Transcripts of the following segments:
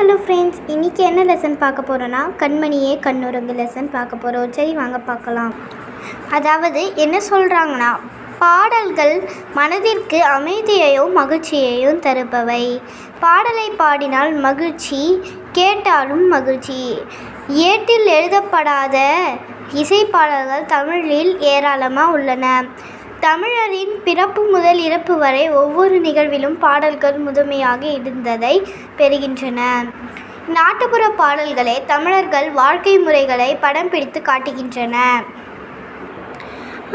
Hello friends, இன்றைக்கி என்ன lesson பார்க்க போகிறோன்னா கண்மணியே கண்ணுறங்கு லெசன் பார்க்க போகிறோம். சரி வாங்க பார்க்கலாம். அதாவது என்ன சொல்கிறாங்கன்னா, பாடல்கள் மனதிற்கு அமைதியையும் மகிழ்ச்சியையும் தருபவை. பாடலை பாடினால் மகிழ்ச்சி, கேட்டாலும் மகிழ்ச்சி. ஏட்டில் எழுதப்படாத இசைப்பாடல்கள் தமிழில் ஏராளமாக உள்ளன. தமிழரின் பிறப்பு முதல் இறப்பு வரை ஒவ்வொரு நிகழ்விலும் பாடல்கள் முதன்மையாக இருந்ததை பெறுகின்றன. நாட்டுப்புற பாடல்களே தமிழர்கள் வாழ்க்கை முறைகளை படம் பிடித்து காட்டுகின்றன.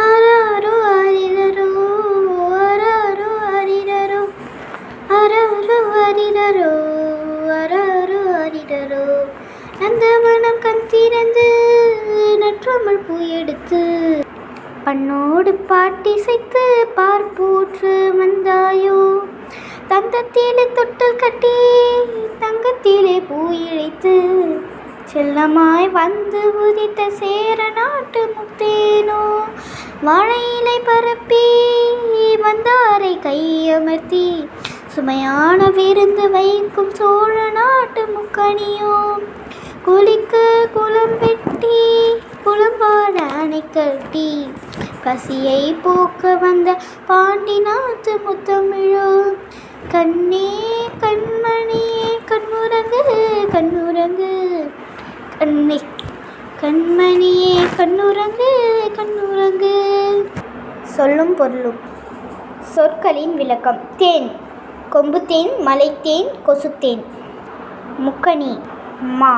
அரரோ அரிரரோ அரரோ அரிரரோ அரரோ அரிரரோ அரரோ அரிரரோ நந்தவனம் கண் திறந்து நற்றமிழ் பூ எடுத்து பண்ணோடு பாட்டிசைத்து பார்ப்பூற்று வந்தாயோ, தங்கத்திலே தொட்டல் கட்டி தங்கத்திலே பூ இழைத்து செல்லமாய் வந்து உதித்த சேர நாட்டு முத்தேனோ, வாழையிலை பரப்பி வந்தாரை கையமர்த்தி சுமையான விருந்து வைக்கும் சோழ நாட்டு முக்கணியோ, குளிக்க குளம் வெட்டி குளம்பாட அணை கட்டி பசியை போக்க வந்த பாண்டி நாட்டு முத்தமிழோ, கண்ணே கண்மணியே கண்ணுறங்கு கண்ணுறங்கு கண்ணே கண்மணியே கண்ணுறங்கு கண்ணுறங்கு. சொல்லும் பொருளும். சொற்களின் விளக்கம். தேன், கொம்புத்தேன், மலைத்தேன், கொசுத்தேன். முக்கணி, மா,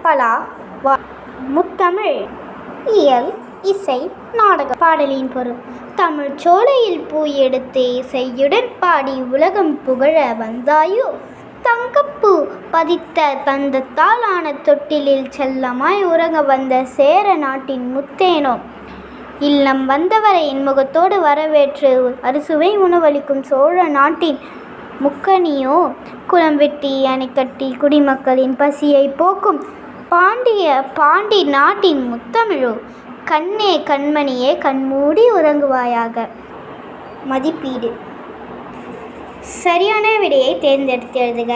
பலா, வா. முத்தமிழ், இயல், இசை, நாடகம். பாடலின் பொருள். தமிழ் சோலையில் பூ எடுத்து இசையுடன் பாடி உலகம் புகழ வந்தாயோ, தங்கப்பூ பதித்த தந்தத்தால் ஆன தொட்டிலில் செல்லமாய் உறங்க வந்த சேர நாட்டின் முத்தேனோ, இல்லம் வந்தவரை இன்முகத்தோடு வரவேற்று அறுசுவை உணவளிக்கும் சோழ நாட்டின் முக்கணியோ, குளம் வெட்டி அணை கட்டி குடிமக்களின் பசியை போக்கும் பாண்டி நாட்டின் முத்தமிழோ, கண்ணே கண்மணியே கண்மூடி உறங்குவாயாக. மதிப்பீடு. சரியான விடையை தேர்ந்தெடுத்து எழுதுக.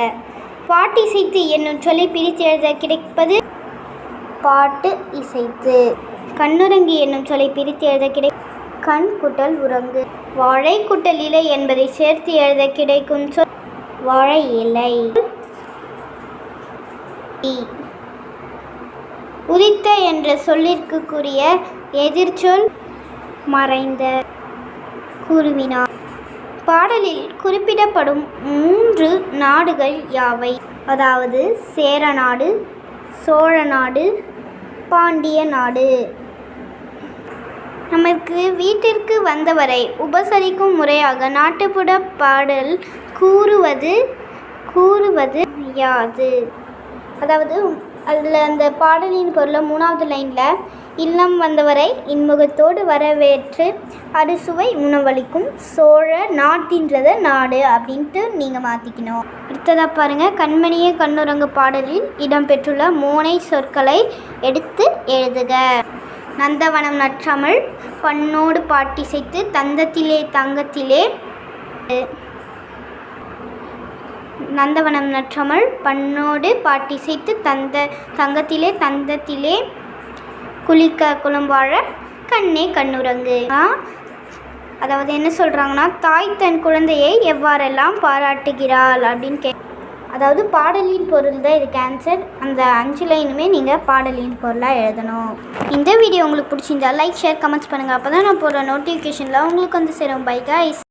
பாட்டு இசைத்து என்னும் சொல்லை பிரித்து எழுத கிடைப்பது பாட்டு இசைத்து. கண்ணுறங்கி என்னும் சொல்லை பிரித்து எழுத கண் குட்டல் உறங்கு. வாழை குட்டல் இலை என்பதை சேர்த்து எழுத கிடைக்கும் சொல் வாழை இலை. உதித்த என்ற சொல்லிற்குரிய எதிர்ச்சொல் மறைந்த. கூறுவினார். பாடலில் குறிப்பிடப்படும் 3 நாடுகள் யாவை? அதாவது சேரநாடு, சோழநாடு, பாண்டிய நாடு. நமக்கு வீட்டிற்கு வந்தவரை உபசரிக்கும் முறையாக நாட்டுப்புற பாடல் கூறுவது யாது? அதாவது அதில் அந்த பாடலின் பொருளை 3வது லைனில் இல்லம் வந்தவரை இன்முகத்தோடு வரவேற்று அறுசுவை உணவளிக்கும் சோழ நாட்டின்றத நாடு அப்படின்ட்டு நீங்கள் மாற்றிக்கணும். அடுத்ததாக பாருங்கள். கண்மணியே கண்ணுறங்கு பாடலில் இடம்பெற்றுள்ள மோனை சொற்களை எடுத்து எழுதுக. நந்தவனம் நற்றமிழ் பண்ணோடு பாட்டிசைத்து தந்தத்திலே தங்கத்திலே. நந்தவனம் நற்றமிழ் பண்ணோடு பாட்டிசைத்து தங்கத்திலே குளிக்க குளம்பாழ கண்ணே கண்ணுறங்கு. அதாவது என்ன சொல்கிறாங்கன்னா, தாய் தன் குழந்தையை எவ்வாறெல்லாம் பாராட்டுகிறாள் அப்படின்னு அதாவது பாடலின் பொருள் தான் இதுக்கு ஆன்சர். அந்த 5 லைனுமே நீங்கள் பாடலின் பொருளாக எழுதணும். இந்த வீடியோ உங்களுக்கு பிடிச்சிருந்தா லைக், ஷேர், கமெண்ட்ஸ் பண்ணுங்கள். அப்போ தான் நான் போடுற நோட்டிஃபிகேஷனில் உங்களுக்கு வந்து சேரும். Bye guys.